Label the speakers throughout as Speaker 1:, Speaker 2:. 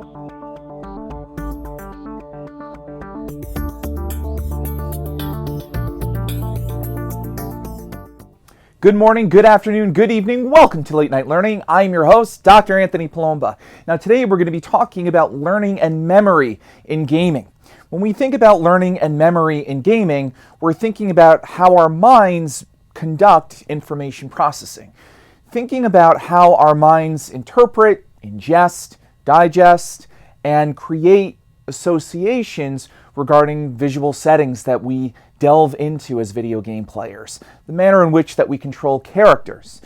Speaker 1: Good morning, good afternoon, good evening. Welcome to Late Night Learning. I'm your host, Dr. Anthony Palomba. Now today we're going to be talking about learning and memory in gaming. When we think about learning and memory in gaming, we're thinking about how our minds conduct information processing. Thinking about how our minds interpret, ingest, digest, and create associations regarding visual settings that we delve into as video game players, the manner in which that we control characters,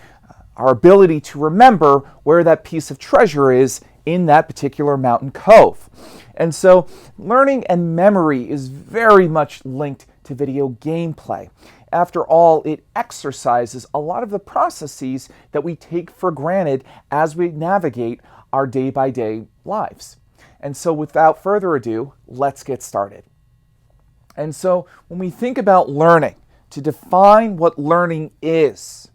Speaker 1: our ability to remember where that piece of treasure is in that particular mountain cove. And so learning and memory is very much linked to video gameplay. After all, it exercises a lot of the processes that we take for granted as we navigate our day-by-day lives. And so without further ado, let's get started. And so when we think about learning, to define what learning is,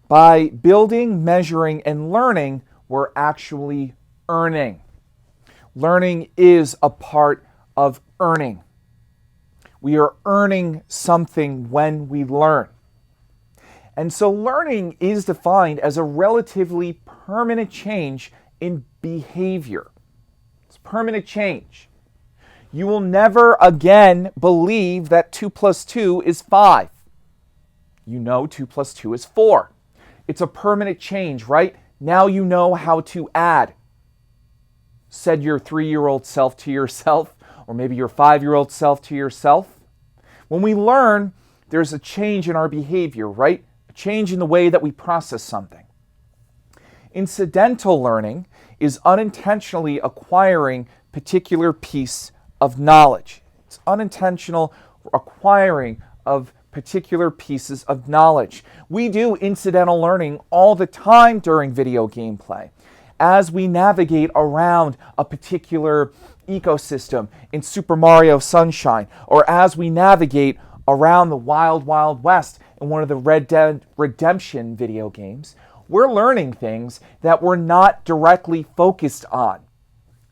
Speaker 1: by building, measuring, and learning, we're actually earning. Learning is a part of earning. We are earning something when we learn. And so learning is defined as a relatively permanent change in behavior. It's permanent change. You will never again believe that 2 plus 2 is 5. You know 2 plus 2 is 4. It's a permanent change, right? Now you know how to add. Said your 3-year-old self to yourself, or maybe your 5-year-old self to yourself. When we learn, there's a change in our behavior, right? A change in the way that we process something. Incidental learning is unintentionally acquiring particular piece of knowledge. It's unintentional acquiring of particular pieces of knowledge. We do incidental learning all the time during video game play. As we navigate around a particular ecosystem in Super Mario Sunshine, or as we navigate around the Wild Wild West in one of the Red Dead Redemption video games, we're learning things that we're not directly focused on.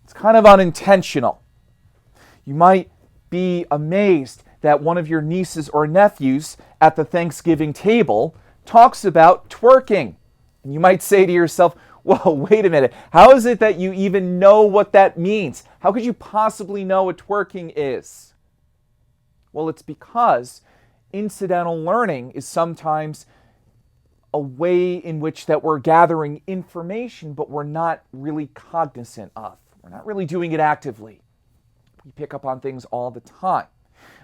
Speaker 1: It's kind of unintentional. You might be amazed that one of your nieces or nephews at the Thanksgiving table talks about twerking. And you might say to yourself, whoa, wait a minute. How is it that you even know what that means? How could you possibly know what twerking is? Well, it's because incidental learning is sometimes a way in which that we're gathering information, but we're not really cognizant of. We're not really doing it actively. We pick up on things all the time.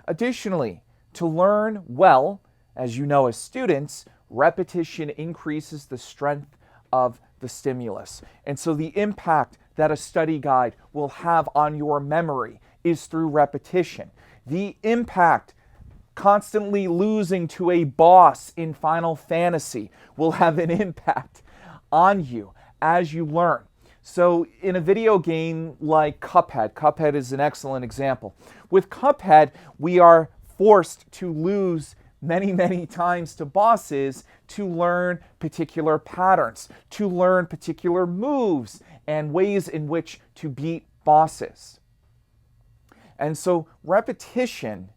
Speaker 1: Additionally, to learn well, as you know as students, repetition increases the strength of the stimulus. And so the impact that a study guide will have on your memory is through repetition. The impact constantly losing to a boss in Final Fantasy will have an impact on you as you learn. So in a video game like Cuphead is an excellent example. With Cuphead, we are forced to lose many times to bosses to learn particular patterns, to learn particular moves and ways in which to beat bosses. And so repetition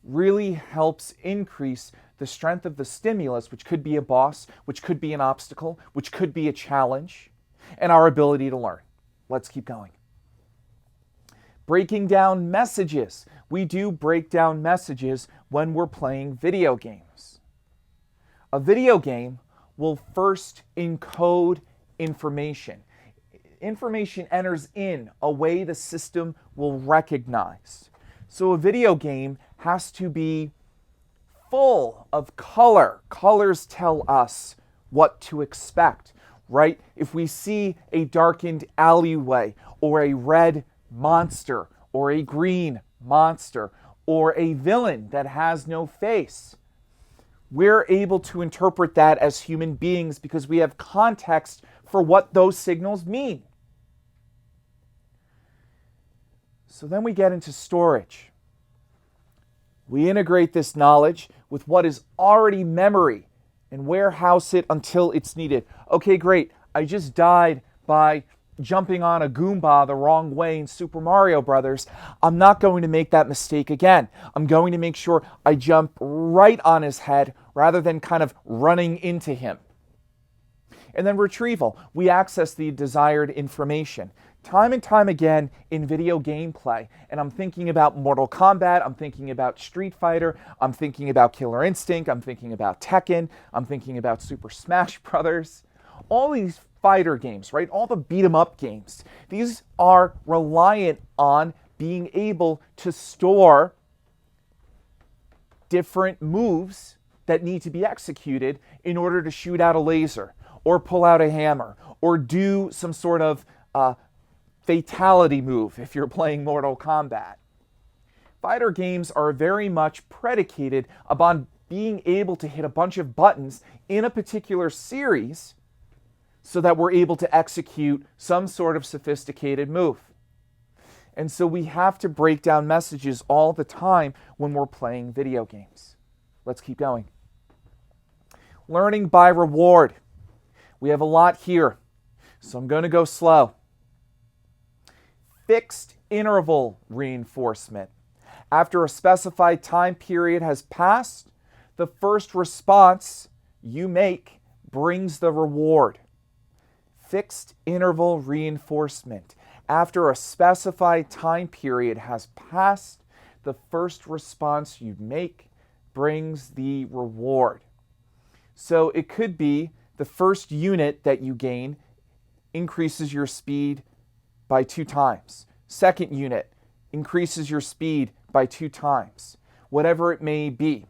Speaker 1: really helps increase the strength of the stimulus, which could be a boss, which could be an obstacle, which could be a challenge, and our ability to learn. Let's keep going. Breaking down messages. We do break down messages when we're playing video games. A video game will first encode information. Information enters in a way the system will recognize. So a video game has to be full of color. Colors tell us what to expect, right? If we see a darkened alleyway or a red monster or a green monster or a villain that has no face, we're able to interpret that as human beings because we have context for what those signals mean. So then we get into storage. We integrate this knowledge with what is already memory and warehouse it until it's needed. Okay, great. I just died by jumping on a Goomba the wrong way in Super Mario Brothers, I'm not going to make that mistake again. I'm going to make sure I jump right on his head rather than kind of running into him. And then retrieval. We access the desired information. Time and time again in video gameplay, and I'm thinking about Mortal Kombat, I'm thinking about Street Fighter, I'm thinking about Killer Instinct, I'm thinking about Tekken, I'm thinking about Super Smash Brothers. All these fighter games, right? All the beat 'em up games. These are reliant on being able to store different moves that need to be executed in order to shoot out a laser, or pull out a hammer, or do some sort of fatality move if you're playing Mortal Kombat. Fighter games are very much predicated upon being able to hit a bunch of buttons in a particular series so that we're able to execute some sort of sophisticated move. And so we have to break down messages all the time when we're playing video games. Let's keep going. Learning by reward. We have a lot here, so I'm going to go slow. Fixed interval reinforcement. After a specified time period has passed, the first response you make brings the reward. Fixed interval reinforcement. After a specified time period has passed, the first response you make brings the reward. So it could be the first unit that you gain increases your speed by 2 times. Second unit increases your speed by 2 times. Whatever it may be.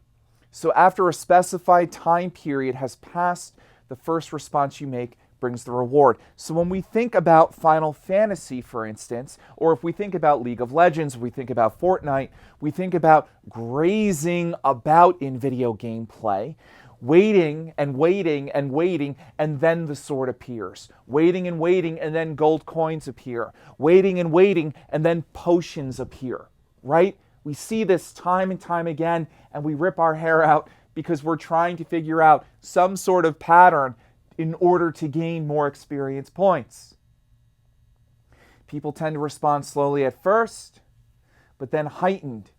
Speaker 1: So after a specified time period has passed, the first response you make brings the reward. So when we think about Final Fantasy, for instance, or if we think about League of Legends, we think about Fortnite, we think about grazing about in video game play, waiting and waiting and waiting, and then the sword appears. Waiting and waiting, and then gold coins appear. Waiting and waiting, and then potions appear, right? We see this time and time again, and we rip our hair out because we're trying to figure out some sort of pattern in order to gain more experience points. People tend to respond slowly at first, but then heightened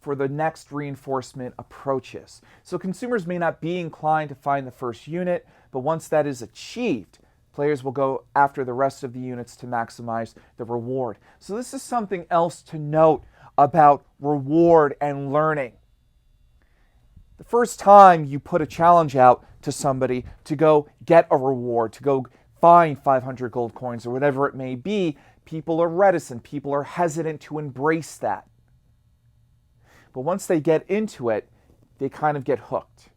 Speaker 1: for the next reinforcement approaches. So consumers may not be inclined to find the first unit, but once that is achieved, players will go after the rest of the units to maximize the reward. So this is something else to note about reward and learning. The first time you put a challenge out to somebody to go get a reward, to go find 500 gold coins or whatever it may be, people are reticent, people are hesitant to embrace that. But once they get into it, they kind of get hooked.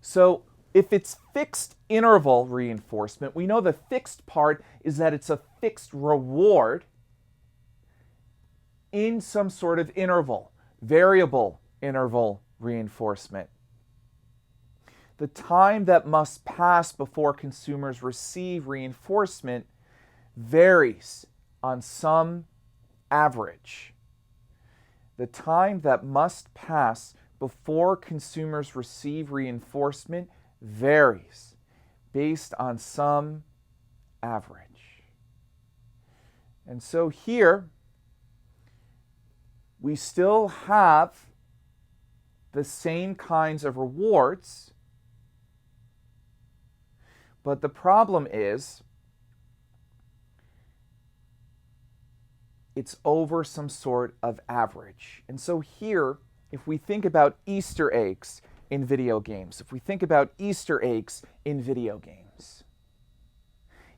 Speaker 1: So if it's fixed interval reinforcement, we know the fixed part is that it's a fixed reward in some sort of interval, variable interval reinforcement. The time that must pass before consumers receive reinforcement varies on some average. The time that must pass before consumers receive reinforcement varies based on some average. And so here, we still have the same kinds of rewards, but the problem is it's over some sort of average. And so here, if we think about Easter eggs in video games,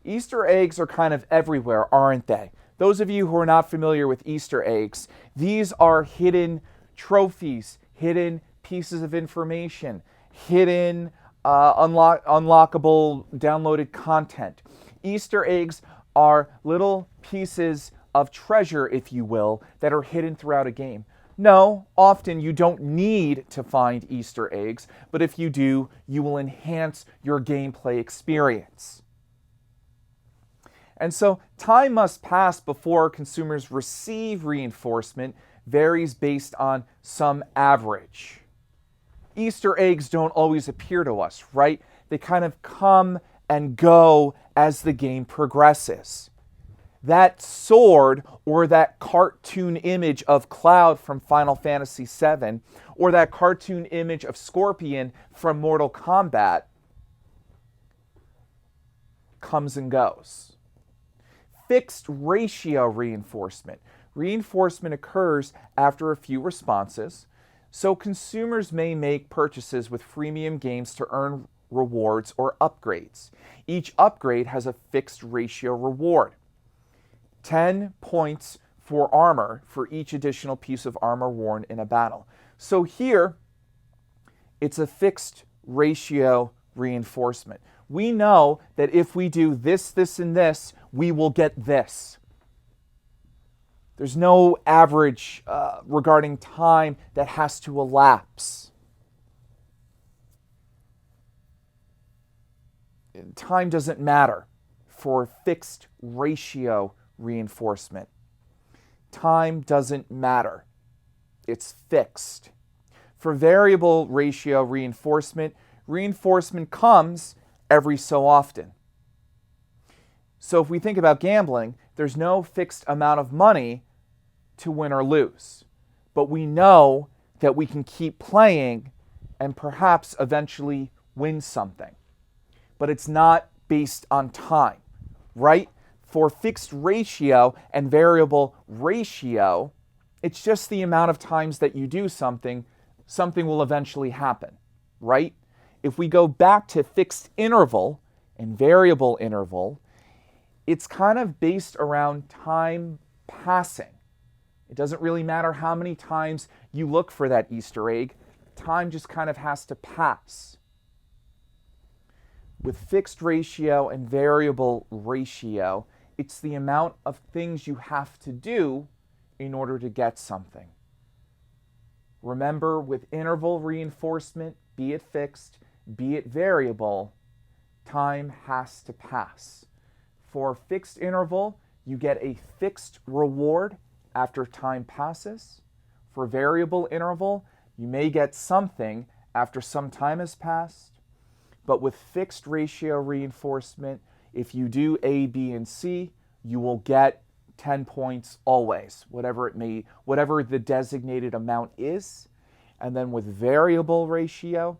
Speaker 1: Easter eggs are kind of everywhere, aren't they? Those of you who are not familiar with Easter eggs, these are hidden trophies, hidden pieces of information, hidden unlockable downloaded content. Easter eggs are little pieces of treasure, if you will, that are hidden throughout a game. No, often you don't need to find Easter eggs, but if you do, you will enhance your gameplay experience. And so time must pass before consumers receive reinforcement varies based on some average. Easter eggs don't always appear to us, right? They kind of come and go as the game progresses. That sword or that cartoon image of Cloud from Final Fantasy VII or that cartoon image of Scorpion from Mortal Kombat comes and goes. Fixed ratio reinforcement. Reinforcement occurs after a few responses, so consumers may make purchases with freemium games to earn rewards or upgrades. Each upgrade has a fixed ratio reward. 10 points for armor for each additional piece of armor worn in a battle. So here, it's a fixed ratio reinforcement. We know that if we do this, this, and this, we will get this. There's no average regarding time that has to elapse. Time doesn't matter for fixed ratio reinforcement. Time doesn't matter. It's fixed. For variable ratio reinforcement, reinforcement comes every so often. So if we think about gambling, there's no fixed amount of money to win or lose. But we know that we can keep playing and perhaps eventually win something. But it's not based on time, right? For fixed ratio and variable ratio, it's just the amount of times that you do something, something will eventually happen, right? If we go back to fixed interval and variable interval, it's kind of based around time passing. It doesn't really matter how many times you look for that Easter egg. Time just kind of has to pass. With fixed ratio and variable ratio, it's the amount of things you have to do in order to get something. Remember, with interval reinforcement, be it fixed, be it variable, time has to pass. For fixed interval, you get a fixed reward after time passes. For variable interval, you may get something after some time has passed. But with fixed ratio reinforcement, if you do A, B, and C, you will get 10 points always, whatever the designated amount is. And then with variable ratio,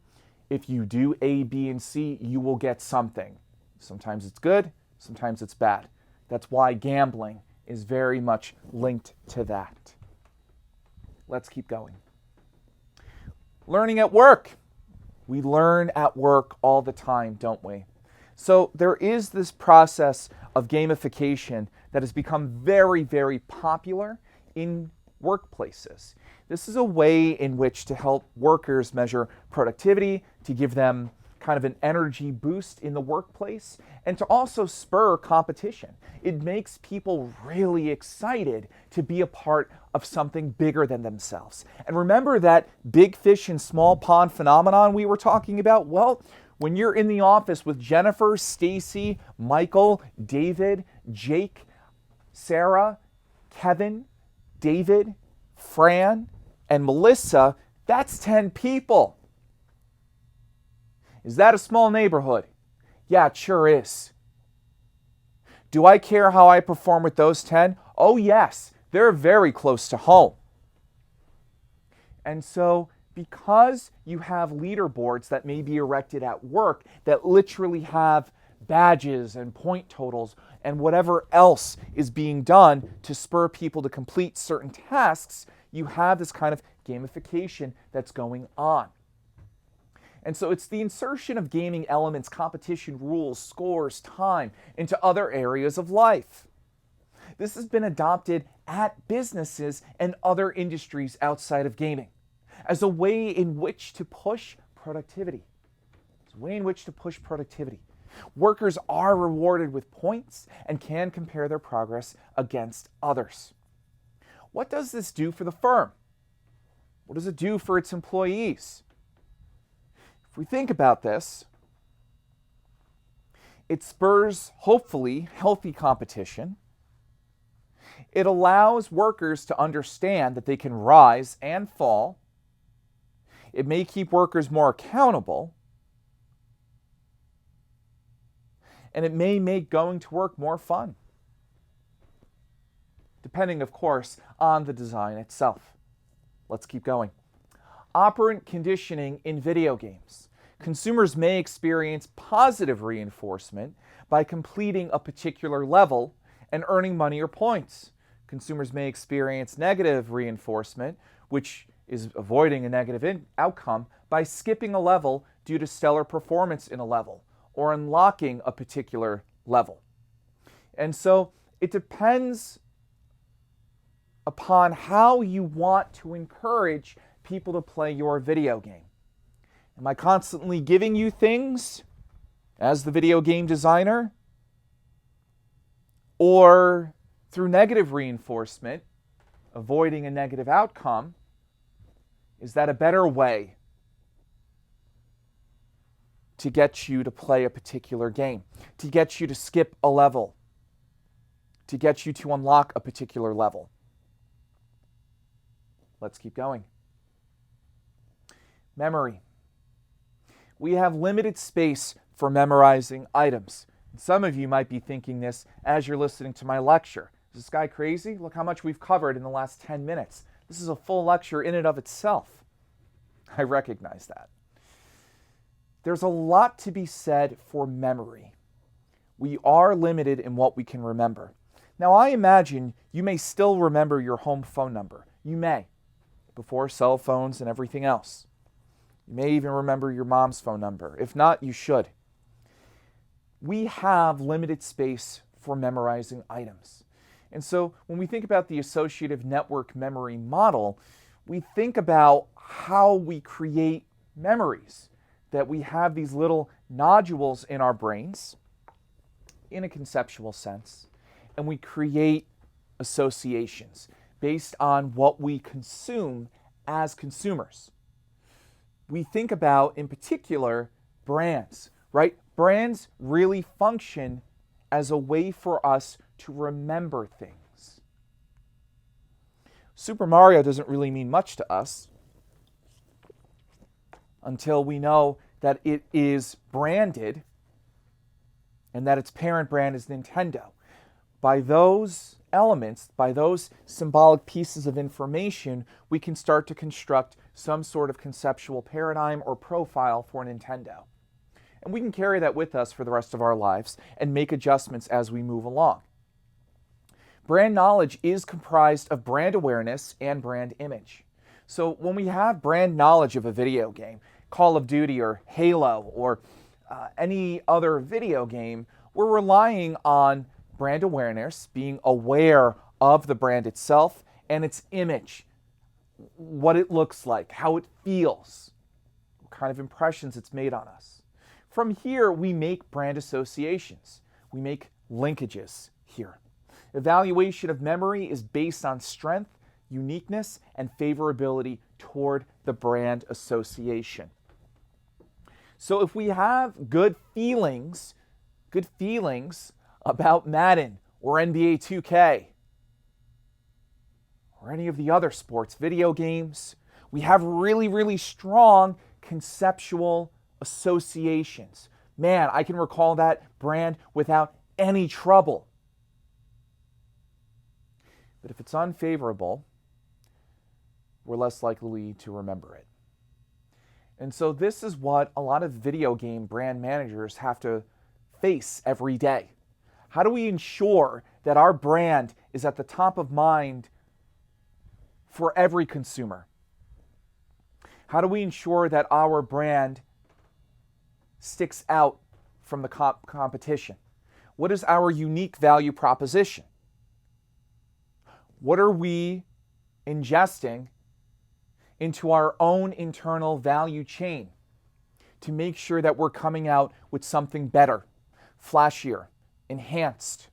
Speaker 1: if you do A, B, and C, you will get something. Sometimes it's good, sometimes it's bad. That's why gambling is very much linked to that. Let's keep going. Learning at work. We learn at work all the time, don't we? So there is this process of gamification that has become very, very popular in workplaces. This is a way in which to help workers measure productivity, to give them kind of an energy boost in the workplace, and to also spur competition. It makes people really excited to be a part of something bigger than themselves. And remember that big fish in small pond phenomenon we were talking about? Well, when you're in the office with Jennifer, Stacy, Michael, David, Jake, Sarah, Kevin, David, Fran, and Melissa, that's 10 people. Is that a small neighborhood? Yeah, it sure is. Do I care how I perform with those 10? Oh yes, they're very close to home. And so, because you have leaderboards that may be erected at work that literally have badges and point totals and whatever else is being done to spur people to complete certain tasks, you have this kind of gamification that's going on. And so it's the insertion of gaming elements, competition rules, scores, time into other areas of life. This has been adopted at businesses and other industries outside of gaming as a way in which to push productivity. It's a way in which to push productivity. Workers are rewarded with points and can compare their progress against others. What does this do for the firm? What does it do for its employees? If we think about this, it spurs, hopefully, healthy competition. It allows workers to understand that they can rise and fall. It may keep workers more accountable. and it may make going to work more fun, depending, of course, on the design itself. Let's keep going. Operant conditioning in video games. Consumers may experience positive reinforcement by completing a particular level and earning money or points. Consumers may experience negative reinforcement, which is avoiding a negative outcome, by skipping a level due to stellar performance in a level or unlocking a particular level. And so it depends upon how you want to encourage people to play your video game. Am I constantly giving you things as the video game designer? Or through negative reinforcement, avoiding a negative outcome? Is that a better way to get you to play a particular game, to get you to skip a level, to get you to unlock a particular level? Let's keep going. Memory. We have limited space for memorizing items. Some of you might be thinking this as you're listening to my lecture. Is this guy crazy? Look how much we've covered in the last 10 minutes. This is a full lecture in and of itself. I recognize that. There's a lot to be said for memory. We are limited in what we can remember. Now, I imagine you may still remember your home phone number. You may, before cell phones and everything else. You may even remember your mom's phone number. If not, you should. We have limited space for memorizing items. And so when we think about the associative network memory model, we think about how we create memories, that we have these little nodules in our brains, in a conceptual sense, and we create associations based on what we consume as consumers. We think about, in particular, brands, right? Brands really function as a way for us to remember things. Super Mario doesn't really mean much to us until we know that it is branded and that its parent brand is Nintendo. By those elements, by those symbolic pieces of information, we can start to construct some sort of conceptual paradigm or profile for Nintendo. And we can carry that with us for the rest of our lives and make adjustments as we move along. Brand knowledge is comprised of brand awareness and brand image. So when we have brand knowledge of a video game, Call of Duty or Halo or any other video game, we're relying on brand awareness, being aware of the brand itself and its image, what it looks like, how it feels, what kind of impressions it's made on us. From here, we make brand associations. We make linkages here. Evaluation of memory is based on strength, uniqueness, and favorability toward the brand association. So if we have good feelings about Madden or NBA 2K or any of the other sports video games, we have really, really strong conceptual associations. Man, I can recall that brand without any trouble. But if it's unfavorable, we're less likely to remember it. And so this is what a lot of video game brand managers have to face every day. How do we ensure that our brand is at the top of mind for every consumer? How do we ensure that our brand sticks out from the competition? What is our unique value proposition? What are we ingesting into our own internal value chain to make sure that we're coming out with something better, flashier, enhanced,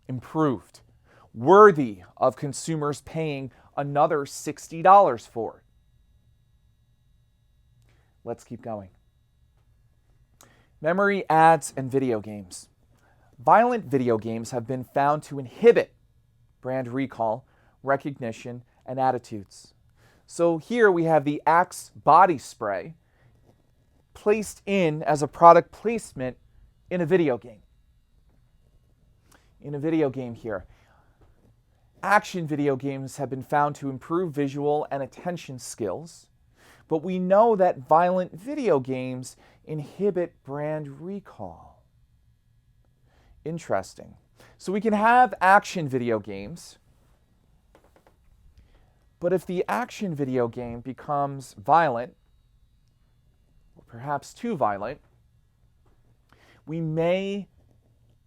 Speaker 1: improved, worthy of consumers paying another $60 for? Let's keep going. Memory, ads, and video games. Violent video games have been found to inhibit brand recall, recognition, and attitudes. So here we have the Axe body spray placed in as a product placement in a video game. in a video game here. Action video games have been found to improve visual and attention skills, but we know that violent video games inhibit brand recall. Interesting. So we can have action video games, but if the action video game becomes violent, or perhaps too violent, we may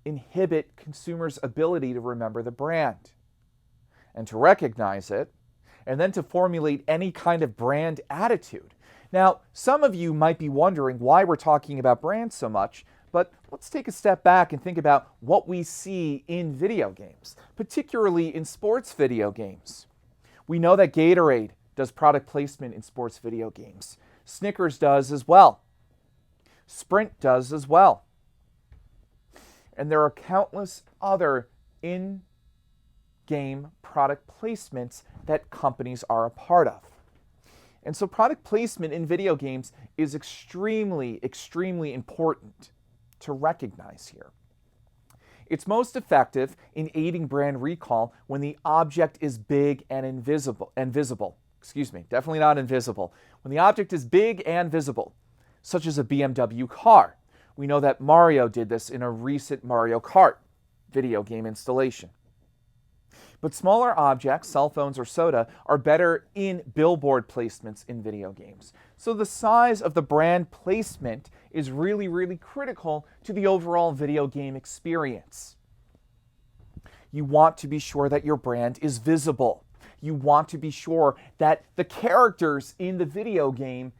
Speaker 1: inhibit consumers' ability to remember the brand and to recognize it, and then to formulate any kind of brand attitude. Now, some of you might be wondering why we're talking about brands so much, but let's take a step back and think about what we see in video games, particularly in sports video games. We know that Gatorade does product placement in sports video games. Snickers does as well. Sprint does as well. And there are countless other in-game product placements that companies are a part of. And so product placement in video games is extremely, extremely important to recognize here. It's most effective in aiding brand recall when the object is big and visible. Definitely not invisible. When the object is big and visible, such as a BMW car. We know that Mario did this in a recent Mario Kart video game installation. But smaller objects, cell phones or soda, are better in billboard placements in video games. So the size of the brand placement is really, really critical to the overall video game experience. You want to be sure that your brand is visible. You want to be sure that the characters in the video game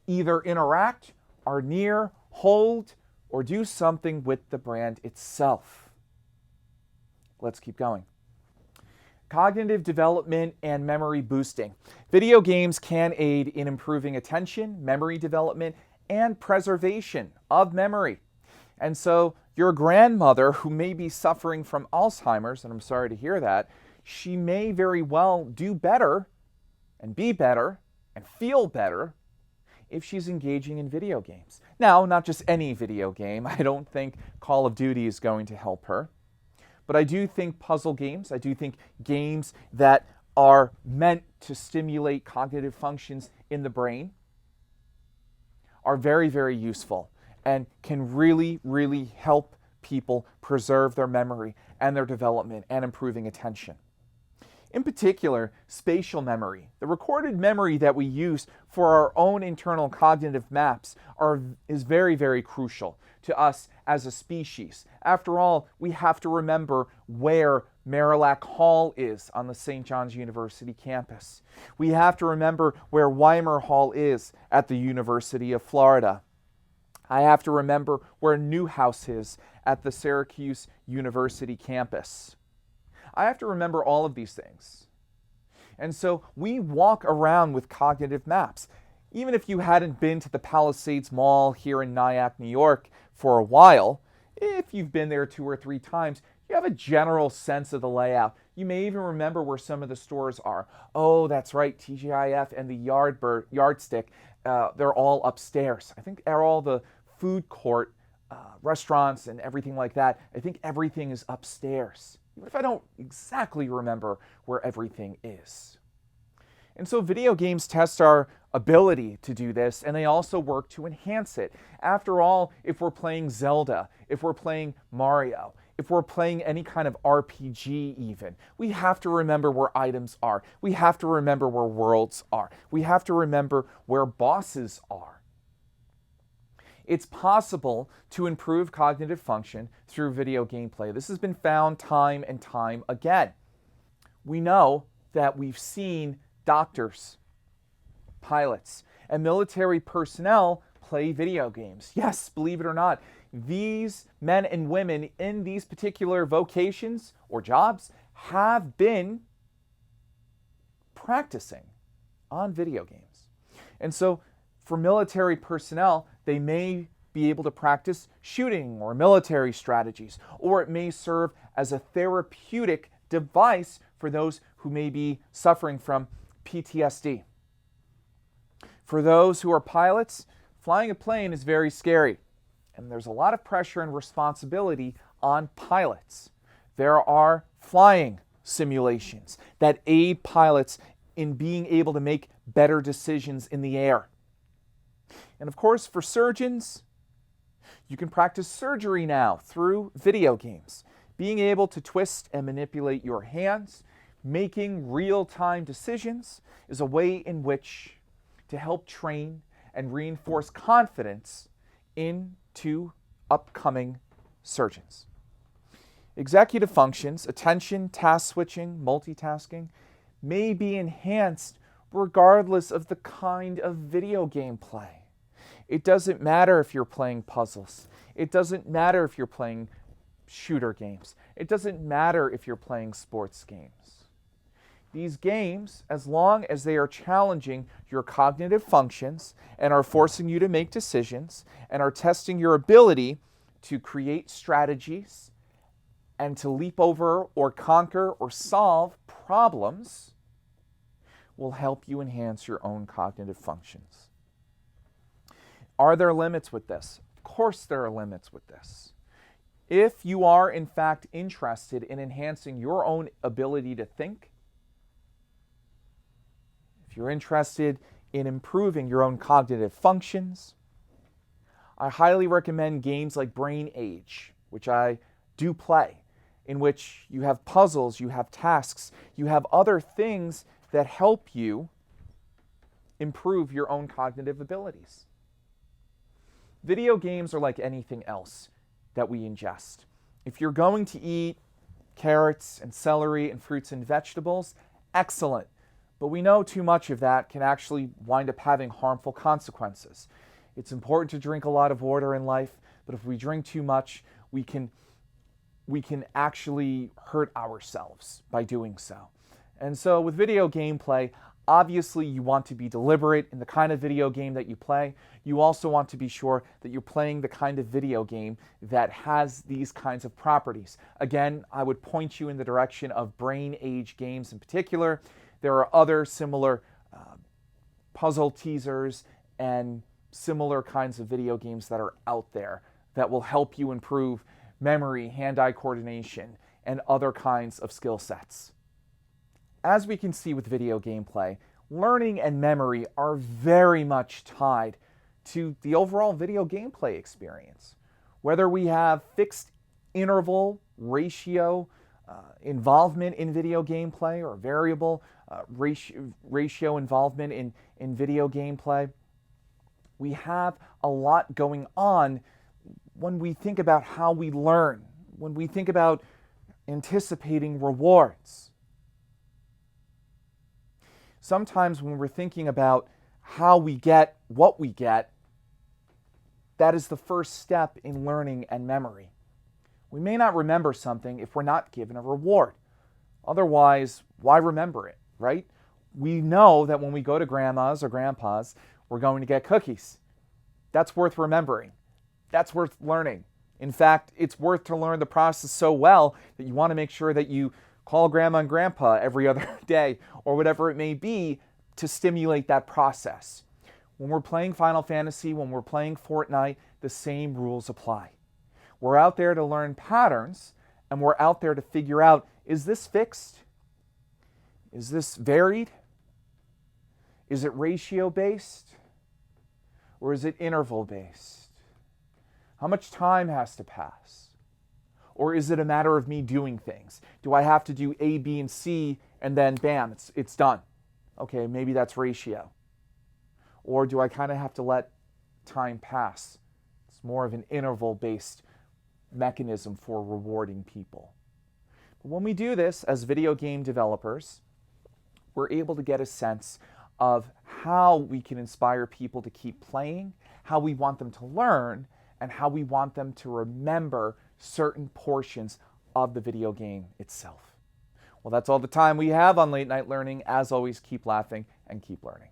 Speaker 1: either interact, are near, hold, or do something with the brand itself. Let's keep going. Cognitive development and memory boosting. Video games can aid in improving attention, memory development, and preservation of memory. And so your grandmother, who may be suffering from Alzheimer's, and I'm sorry to hear that, she may very well do better and be better and feel better if she's engaging in video games. Now, not just any video game. I don't think Call of Duty is going to help her. But I do think puzzle games, I do think games that are meant to stimulate cognitive functions in the brain are very, very useful and can really, really help people preserve their memory and their development and improving attention. In particular, spatial memory, the recorded memory that we use for our own internal cognitive maps, is very, very crucial to us as a species. After all, we have to remember where Marillac Hall is on the St. John's University campus. We have to remember where Weimer Hall is at the University of Florida. I have to remember where Newhouse is at the Syracuse University campus. I have to remember all of these things. And so we walk around with cognitive maps. Even if you hadn't been to the Palisades Mall here in Nyack, New York for a while, if you've been there 2 or 3 times, you have a general sense of the layout. You may even remember where some of the stores are. Oh, that's right, TGIF and the Yardstick, they're all upstairs. I think they're all the food court, restaurants and everything like that. I think everything is upstairs, even if I don't exactly remember where everything is. And so video games test our ability to do this, and they also work to enhance it. After all, if we're playing Zelda, if we're playing Mario, if we're playing any kind of RPG even, we have to remember where items are. We have to remember where worlds are. We have to remember where bosses are. It's possible to improve cognitive function through video gameplay. This has been found time and time again. We know that we've seen doctors, pilots, and military personnel play video games. Yes, believe it or not, these men and women in these particular vocations or jobs have been practicing on video games. And so for military personnel, they may be able to practice shooting or military strategies, or it may serve as a therapeutic device for those who may be suffering from PTSD. For those who are pilots, flying a plane is very scary, and there's a lot of pressure and responsibility on pilots. There are flying simulations that aid pilots in being able to make better decisions in the air. And of course, for surgeons, you can practice surgery now through video games. Being able to twist and manipulate your hands, making real-time decisions is a way in which to help train and reinforce confidence into upcoming surgeons. Executive functions, attention, task switching, multitasking, may be enhanced regardless of the kind of video game play. It doesn't matter if you're playing puzzles. It doesn't matter if you're playing shooter games. It doesn't matter if you're playing sports games. These games, as long as they are challenging your cognitive functions and are forcing you to make decisions and are testing your ability to create strategies and to leap over or conquer or solve problems, will help you enhance your own cognitive functions. Are there limits with this? Of course there are limits with this. If you are in fact interested in enhancing your own ability to think, if you're interested in improving your own cognitive functions, I highly recommend games like Brain Age, which I do play, in which you have puzzles, you have tasks, you have other things that help you improve your own cognitive abilities. Video games are like anything else that we ingest. If you're going to eat carrots and celery and fruits and vegetables, excellent. But we know too much of that can actually wind up having harmful consequences. It's important to drink a lot of water in life, but if we drink too much, we can actually hurt ourselves by doing so. And so with video gameplay, obviously you want to be deliberate in the kind of video game that you play. You also want to be sure that you're playing the kind of video game that has these kinds of properties. Again, I would point you in the direction of Brain Age games in particular. There are other similar puzzle teasers and similar kinds of video games that are out there that will help you improve memory, hand-eye coordination, and other kinds of skill sets. As we can see with video gameplay, learning and memory are very much tied to the overall video gameplay experience. Whether we have fixed interval ratio involvement in video gameplay or variable ratio involvement in video gameplay, we have a lot going on when we think about how we learn, when we think about anticipating rewards. Sometimes when we're thinking about how we get what we get, that is the first step in learning and memory. We may not remember something if we're not given a reward. Otherwise, why remember it, right? We know that when we go to grandma's or grandpa's, we're going to get cookies. That's worth remembering. That's worth learning. In fact, it's worth to learn the process so well that you want to make sure that you call grandma and grandpa every other day or whatever it may be to stimulate that process. When we're playing Final Fantasy, when we're playing Fortnite, the same rules apply. We're out there to learn patterns, and we're out there to figure out, is this fixed? Is this varied? Is it ratio-based? Or is it interval-based? How much time has to pass? Or is it a matter of me doing things? Do I have to do A, B, and C, and then bam, it's done? Okay, maybe that's ratio. Or do I kind of have to let time pass? It's more of an interval-based mechanism for rewarding people. But when we do this as video game developers, we're able to get a sense of how we can inspire people to keep playing, how we want them to learn, and how we want them to remember certain portions of the video game itself. Well, that's all the time we have on Late Night Learning. As always, keep laughing and keep learning.